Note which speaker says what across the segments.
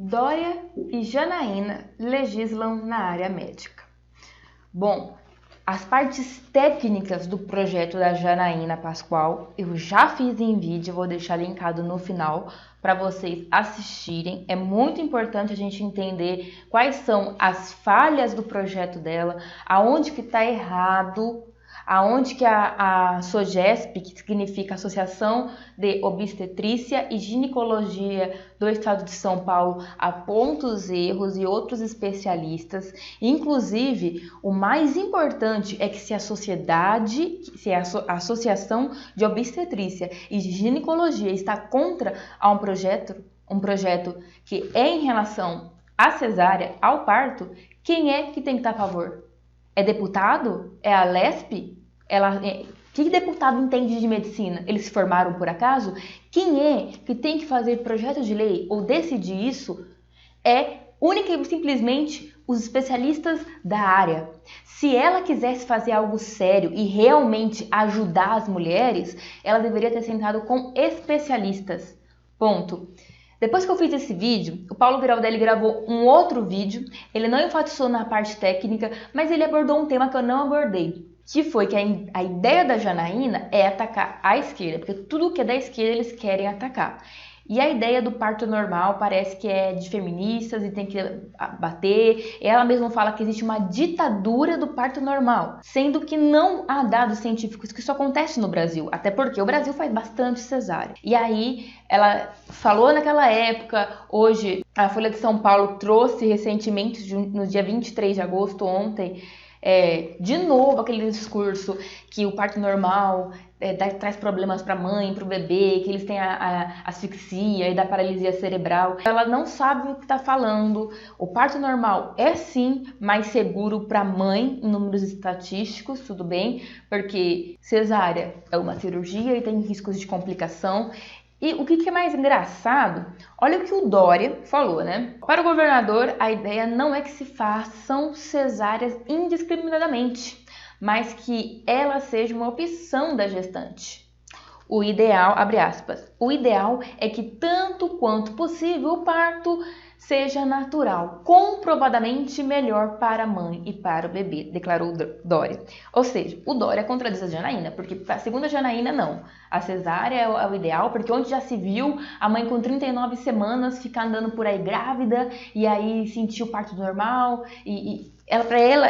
Speaker 1: Dória e Janaína legislam na área médica. Bom, as partes técnicas do projeto da Janaína Pascoal eu já fiz em vídeo, vou deixar linkado no final para vocês assistirem. É muito importante a gente entender quais são as falhas do projeto dela, aonde que está errado, aonde que a SOGESP, que significa Associação de Obstetrícia e Ginecologia do Estado de São Paulo, aponta os erros e outros especialistas. Inclusive, o mais importante é que se a Associação de Obstetrícia e Ginecologia está contra um projeto que é em relação à cesárea, ao parto, quem é que tem que estar a favor? É deputado? É a LESP? Que deputado entende de medicina? Eles se formaram por acaso? Quem é que tem que fazer projeto de lei ou decidir isso? É única e simplesmente os especialistas da área. Se ela quisesse fazer algo sério e realmente ajudar as mulheres, ela deveria ter sentado com especialistas. Ponto. Depois que eu fiz esse vídeo, o Paulo Giraldelli gravou um outro vídeo. Ele não enfatizou na parte técnica, mas ele abordou um tema que eu não abordei, que foi que a ideia da Janaína é atacar a esquerda, porque tudo que é da esquerda eles querem atacar. E a ideia do parto normal parece que é de feministas e tem que bater. Ela mesma fala que existe uma ditadura do parto normal, sendo que não há dados científicos que isso acontece no Brasil, até porque o Brasil faz bastante cesárea. E aí ela falou naquela época, hoje a Folha de São Paulo trouxe recentemente, no dia 23 de agosto, ontem, de novo aquele discurso que o parto normal traz problemas para a mãe, para o bebê, que eles têm a asfixia e da paralisia cerebral. Ela não sabe o que está falando. O parto normal é sim mais seguro para a mãe em números estatísticos, tudo bem, porque cesárea é uma cirurgia e tem riscos de complicação. E o que é mais engraçado, olha o que o Dória falou, né? Para o governador, a ideia não é que se façam cesáreas indiscriminadamente, mas que ela seja uma opção da gestante. O ideal, abre aspas, o ideal é que tanto quanto possível o parto seja natural, comprovadamente melhor para a mãe e para o bebê, declarou Dória. Ou seja, o Dória contradiz a Janaína, porque segundo a Janaína não. A cesárea é o ideal, porque onde já se viu a mãe com 39 semanas ficar andando por aí grávida e aí sentir o parto normal para ela,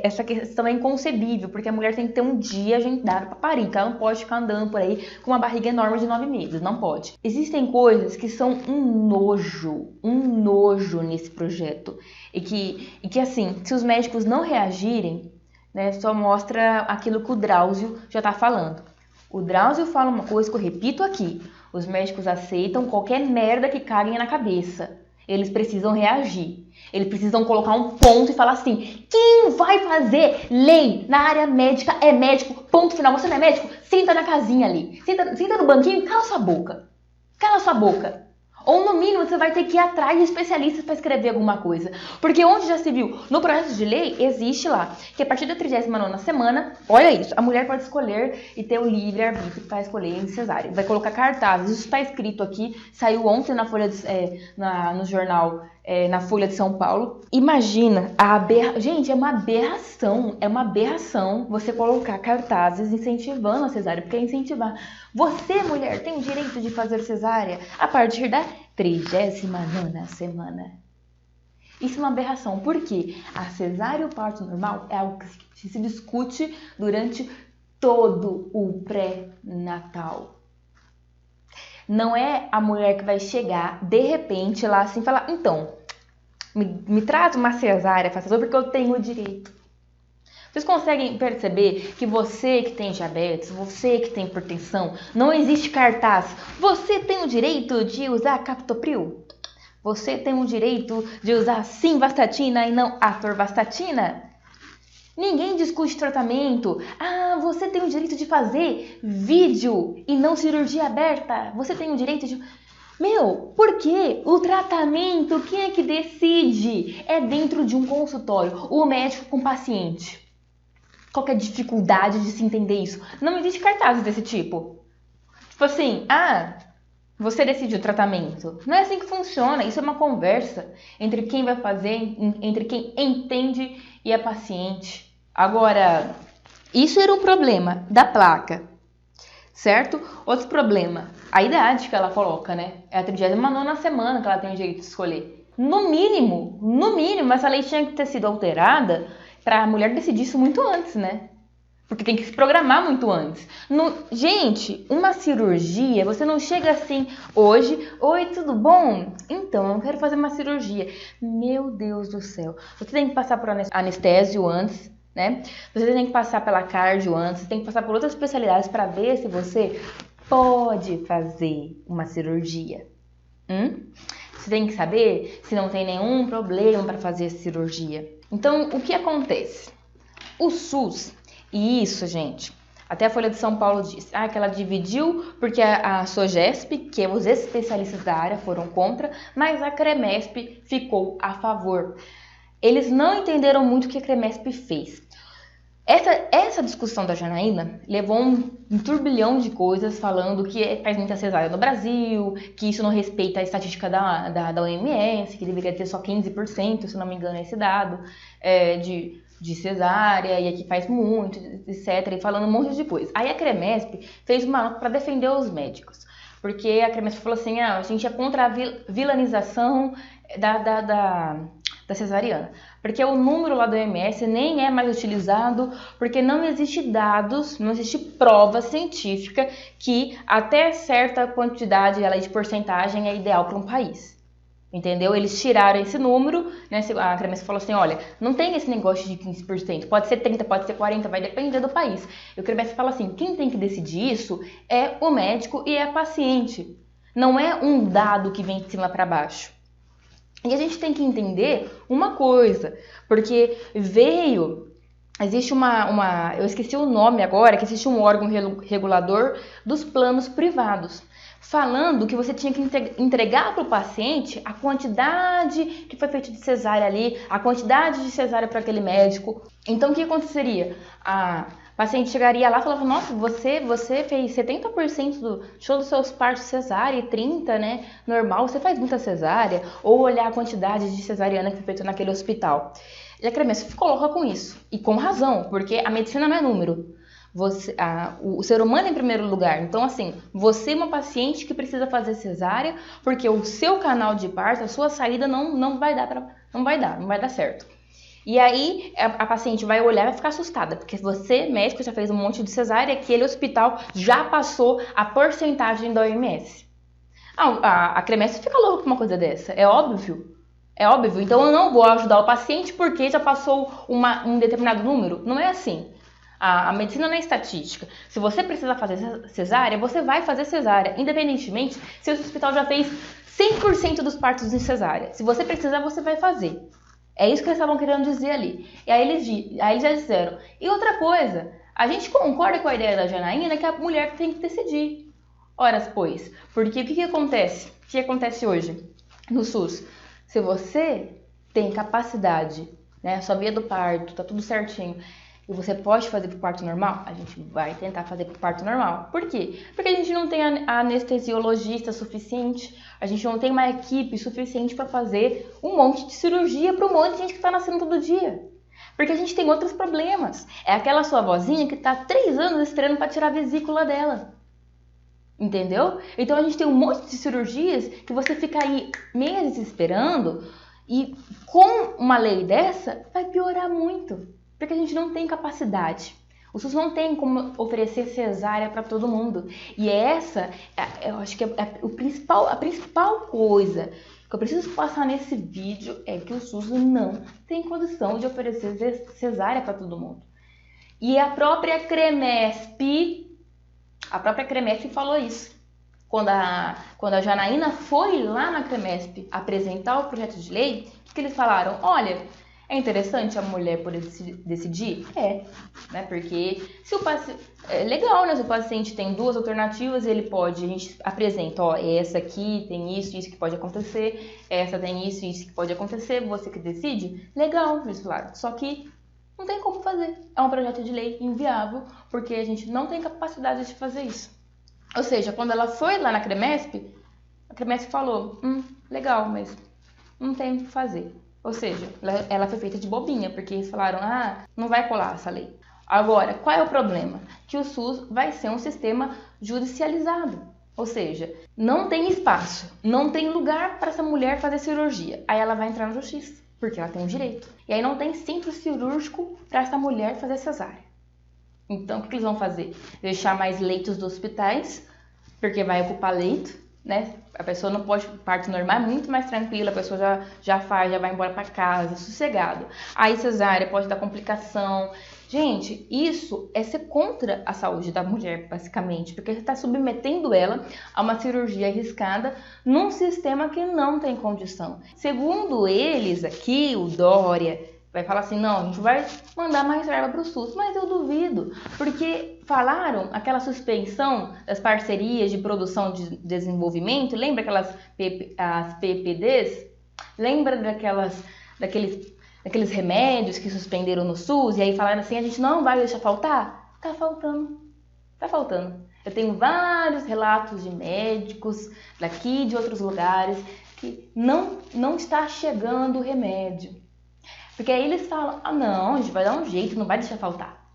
Speaker 1: essa questão é inconcebível, porque a mulher tem que ter um dia agendado para parir, que ela não pode ficar andando por aí com uma barriga enorme de 9 meses, não pode. Existem coisas que são um nojo nesse projeto, e que assim, se os médicos não reagirem, né, só mostra aquilo que o Drauzio já está falando. O Drauzio fala uma coisa que eu repito aqui, os médicos aceitam qualquer merda que caguem na cabeça. Eles precisam reagir. Eles precisam colocar um ponto e falar assim: quem vai fazer lei na área médica é médico, ponto final. Você não é médico? Senta na casinha ali. Senta no banquinho e cala sua boca. Cala sua boca. Ou no mínimo você vai ter que ir atrás de especialistas para escrever alguma coisa. Porque onde já se viu, no projeto de lei existe lá, que a partir da 39ª semana, olha isso, a mulher pode escolher e ter o livre-arbítrio para escolher em cesárea. Vai colocar cartazes, isso está escrito aqui, saiu ontem na Folha no jornal, na Folha de São Paulo. Imagina, gente, é uma aberração você colocar cartazes incentivando a cesárea, porque é incentivar. Você, mulher, tem o direito de fazer cesárea a partir da 39ª semana. Isso é uma aberração, porque a cesárea e o parto normal é algo que se discute durante todo o pré-natal. Não é a mulher que vai chegar, de repente, lá assim, falar, então, me traz uma cesárea, faça porque eu tenho o direito. Vocês conseguem perceber que você que tem diabetes, você que tem hipertensão, não existe cartaz. Você tem o direito de usar captopril? Você tem o direito de usar simvastatina e não atorvastatina? Ninguém discute tratamento. Ah, você tem o direito de fazer vídeo e não cirurgia aberta. Você tem o direito de... por quê? O tratamento, quem é que decide? É dentro de um consultório, o médico com o paciente. Qual que é a dificuldade de se entender isso? Não existe cartazes desse tipo. Tipo assim, você decide o tratamento. Não é assim que funciona. Isso é uma conversa entre quem vai fazer, entre quem entende e é paciente. Agora, isso era um problema da placa, certo? Outro problema, a idade que ela coloca, né? É a 39ª semana que ela tem o direito de escolher. No mínimo, essa lei tinha que ter sido alterada para a mulher decidir isso muito antes, né? Porque tem que se programar muito antes. Gente, uma cirurgia, você não chega assim hoje, oi, tudo bom? Então, eu quero fazer uma cirurgia. Meu Deus do céu. Você tem que passar por anestésio antes, né? Você tem que passar pela cardio antes, você tem que passar por outras especialidades para ver se você pode fazer uma cirurgia. Você tem que saber se não tem nenhum problema para fazer a cirurgia. Então, o que acontece? O SUS, e isso, gente, até a Folha de São Paulo diz que ela dividiu porque a SOGESP, que é os especialistas da área, foram contra, mas a CREMESP ficou a favor. Eles não entenderam muito o que a CREMESP fez. Essa discussão da Janaína levou um turbilhão de coisas falando que faz muita cesárea no Brasil, que isso não respeita a estatística da OMS, que deveria ter só 15%, se não me engano, esse dado, de cesárea, e aqui faz muito, etc. E falando um monte de coisa. Aí a CREMESP fez uma nota para defender os médicos, porque a CREMESP falou assim, a gente é contra a vilanização da cesariana, porque o número lá do OMS nem é mais utilizado, porque não existe dados, não existe prova científica que até certa quantidade de porcentagem é ideal para um país. Entendeu? Eles tiraram esse número, né? A CREMESP falou assim, olha, não tem esse negócio de 15%, pode ser 30%, pode ser 40%, vai depender do país. E o CREMESP fala assim, quem tem que decidir isso é o médico e é a paciente. Não é um dado que vem de cima para baixo. E a gente tem que entender uma coisa, porque existe eu esqueci o nome agora, que existe um órgão regulador dos planos privados, falando que você tinha que entregar para o paciente a quantidade que foi feita de cesárea ali, a quantidade de cesárea para aquele médico. Então, o que aconteceria? A paciente chegaria lá e falava, nossa, você fez 70% de todos os seus partos cesárea e 30%, né, normal, você faz muita cesárea, ou olhar a quantidade de cesariana que foi feita naquele hospital. E a CREMESP coloca com isso, e com razão, porque a medicina não é número. O ser humano em primeiro lugar. Então, assim, você é uma paciente que precisa fazer cesárea, porque o seu canal de parto, a sua saída não vai dar certo. E aí a paciente vai olhar e vai ficar assustada, porque você, médico, já fez um monte de cesárea e aquele hospital já passou a porcentagem da OMS. A CREMESP fica louca com uma coisa dessa, é óbvio. É óbvio, então eu não vou ajudar o paciente porque já passou um determinado número. Não é assim. A medicina não é estatística. Se você precisar fazer cesárea, você vai fazer cesárea, independentemente se o hospital já fez 100% dos partos em cesárea. Se você precisar, você vai fazer. É isso que eles estavam querendo dizer ali. E aí eles já disseram. E outra coisa, a gente concorda com a ideia da Janaína que a mulher tem que decidir. Ora, pois, porque o que acontece? O que acontece hoje no SUS? Se você tem capacidade, né, sua via do parto, tá tudo certinho, e você pode fazer pro parto normal, a gente vai tentar fazer pro parto normal. Por quê? Porque a gente não tem anestesiologista suficiente, a gente não tem uma equipe suficiente para fazer um monte de cirurgia para um monte de gente que está nascendo todo dia. Porque a gente tem outros problemas. É aquela sua vozinha que está há 3 anos esperando para tirar a vesícula dela. Entendeu? Então a gente tem um monte de cirurgias que você fica aí meses esperando, e com uma lei dessa vai piorar muito. Porque a gente não tem capacidade. O SUS não tem como oferecer cesárea para todo mundo. E eu acho que a principal coisa que eu preciso passar nesse vídeo é que o SUS não tem condição de oferecer cesárea para todo mundo. E a própria CREMESP falou isso. Quando a Janaína foi lá na CREMESP apresentar o projeto de lei, o que eles falaram? Olha, é interessante a mulher poder decidir? Né? Porque é legal, né? Se o paciente tem 2 alternativas, a gente apresenta, essa aqui tem isso que pode acontecer, essa tem isso que pode acontecer, você que decide? Legal, eles falaram. Só que não tem como fazer. É um projeto de lei inviável, porque a gente não tem capacidade de fazer isso. Ou seja, quando ela foi lá na CREMESP, A médica falou, legal, mas não tem o que fazer. Ou seja, ela foi feita de bobinha, porque eles falaram, não vai colar essa lei. Agora, qual é o problema? Que o SUS vai ser um sistema judicializado. Ou seja, não tem espaço, não tem lugar para essa mulher fazer cirurgia. Aí ela vai entrar na justiça, porque ela tem o direito. E aí não tem centro cirúrgico para essa mulher fazer cesárea. Então, o que eles vão fazer? Deixar mais leitos dos hospitais, porque vai ocupar leito, né? A pessoa não pode, parto normal é muito mais tranquila, a pessoa já faz, já vai embora para casa, sossegado. Aí cesárea pode dar complicação. Gente, isso é ser contra a saúde da mulher, basicamente, porque você está submetendo ela a uma cirurgia arriscada num sistema que não tem condição. Segundo eles aqui, o Dória vai falar assim, não, a gente vai mandar mais verba para o SUS, mas eu duvido, porque falaram aquela suspensão das parcerias de produção de desenvolvimento, lembra aquelas as PPDs? Lembra daqueles remédios que suspenderam no SUS e aí falaram assim, a gente não vai deixar faltar? Tá faltando. Eu tenho vários relatos de médicos daqui e de outros lugares que não está chegando o remédio. Porque aí eles falam, não, a gente vai dar um jeito, não vai deixar faltar.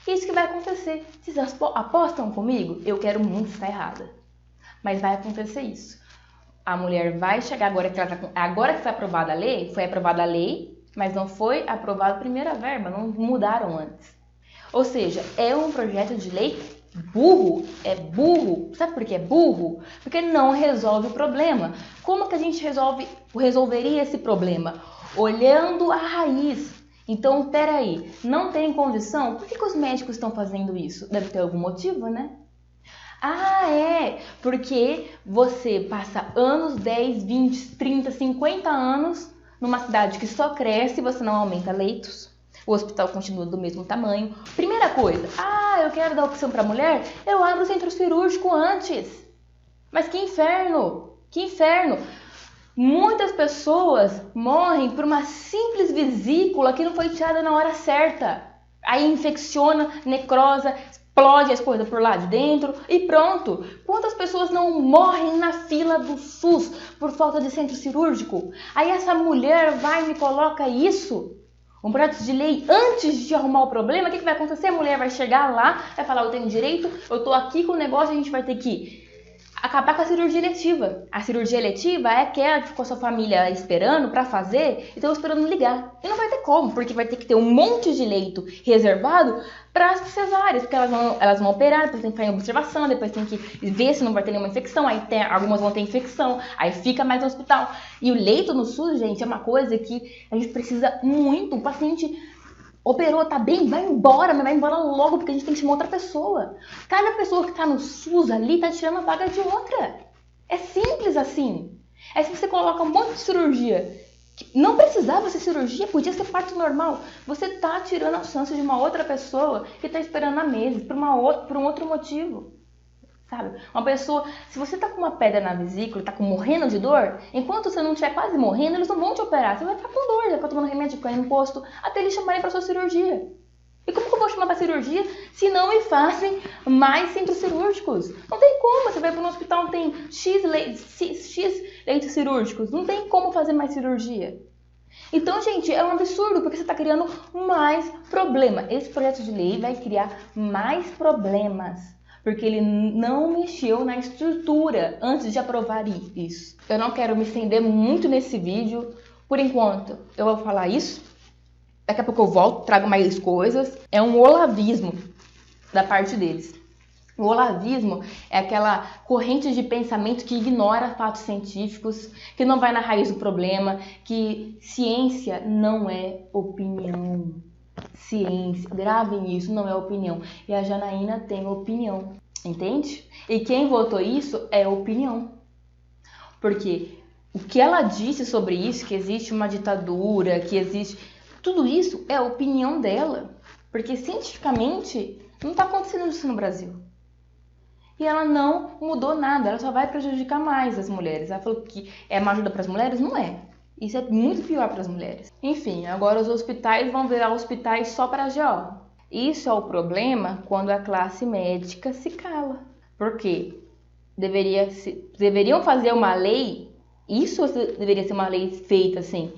Speaker 1: Isso que vai acontecer. Vocês apostam comigo? Eu quero muito estar errada. Mas vai acontecer isso. A mulher vai chegar, agora que foi aprovada a lei, mas não foi aprovada a primeira verba, não mudaram antes. Ou seja, é um projeto de lei burro, é burro. Sabe por que é burro? Porque não resolve o problema. Como que a gente resolveria esse problema? Olhando a raiz. Então, peraí, não tem condição? Por que os médicos estão fazendo isso? Deve ter algum motivo, né? Porque você passa anos, 10, 20, 30, 50 anos numa cidade que só cresce, você não aumenta leitos, o hospital continua do mesmo tamanho. Primeira coisa, eu quero dar opção para a mulher, eu abro o centro cirúrgico antes. Mas que inferno, que inferno. Muitas pessoas morrem por uma simples vesícula que não foi tirada na hora certa. Aí infecciona, necrosa, explode as coisas por lá de dentro e pronto. Quantas pessoas não morrem na fila do SUS por falta de centro cirúrgico? Aí essa mulher vai e me coloca isso, um projeto de lei, antes de arrumar o problema. O que vai acontecer? A mulher vai chegar lá, vai falar, eu tenho direito, eu tô aqui com o negócio, a gente vai ter que acabar com a cirurgia eletiva. A cirurgia eletiva é aquela que ficou a sua família esperando para fazer e estão esperando ligar. E não vai ter como, porque vai ter que ter um monte de leito reservado para as cesáreas, porque elas vão operar, depois tem que ficar em observação, depois tem que ver se não vai ter nenhuma infecção, aí algumas vão ter infecção, aí fica mais no hospital. E o leito no SUS, gente, é uma coisa que a gente precisa muito. O paciente operou, tá bem, vai embora, mas vai embora logo, porque a gente tem que chamar outra pessoa. Cada pessoa que tá no SUS ali tá tirando a vaga de outra. É simples assim. Aí se você coloca um monte de cirurgia, que não precisava ser cirurgia, podia ser parto normal, você tá tirando a chance de uma outra pessoa que tá esperando há meses por um outro motivo. Sabe? Uma pessoa, se você tá com uma pedra na vesícula, tá morrendo de dor, enquanto você não estiver quase morrendo, eles não vão te operar. Você vai ficar com dor, vai ficar tomando remédio, ficar em posto, até eles chamarem pra sua cirurgia. E como que eu vou chamar pra cirurgia se não me fazem mais centros cirúrgicos? Não tem como, você vai para um hospital, tem X leitos cirúrgicos, não tem como fazer mais cirurgia. Então, gente, é um absurdo, porque você está criando mais problema. Esse projeto de lei vai criar mais problemas, porque ele não mexeu na estrutura antes de aprovar isso. Eu não quero me estender muito nesse vídeo, por enquanto eu vou falar isso, daqui a pouco eu volto, trago mais coisas. É um olavismo da parte deles. O olavismo é aquela corrente de pensamento que ignora fatos científicos, que não vai na raiz do problema, que ciência não é opinião. Ciência, gravem isso, não é opinião. E a Janaína tem opinião, entende? E quem votou isso é opinião. Porque o que ela disse sobre isso, que existe uma ditadura, que existe... Tudo isso é a opinião dela. Porque cientificamente não está acontecendo isso no Brasil. E ela não mudou nada, ela só vai prejudicar mais as mulheres. Ela falou que é uma ajuda para as mulheres? Não é. Isso é muito pior para as mulheres. Enfim, agora os hospitais vão virar hospitais só para GO. Isso é o problema quando a classe médica se cala. Por quê? deveriam fazer uma lei, isso deveria ser uma lei feita assim.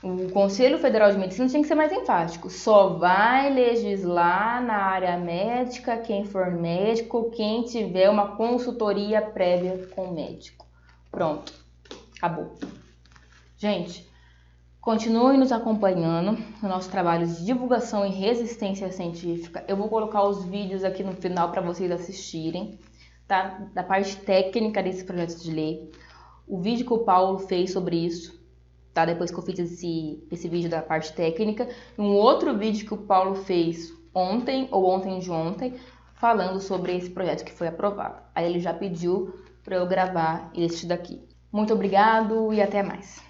Speaker 1: O Conselho Federal de Medicina tinha que ser mais enfático. Só vai legislar na área médica quem for médico, quem tiver uma consultoria prévia com o médico. Pronto, acabou. Gente, continuem nos acompanhando no nosso trabalho de divulgação e resistência científica. Eu vou colocar os vídeos aqui no final para vocês assistirem, tá? Da parte técnica desse projeto de lei. O vídeo que o Paulo fez sobre isso, tá? Depois que eu fiz esse vídeo da parte técnica. Um outro vídeo que o Paulo fez ontem, ou ontem de ontem, falando sobre esse projeto que foi aprovado. Aí ele já pediu para eu gravar este daqui. Muito obrigado e até mais.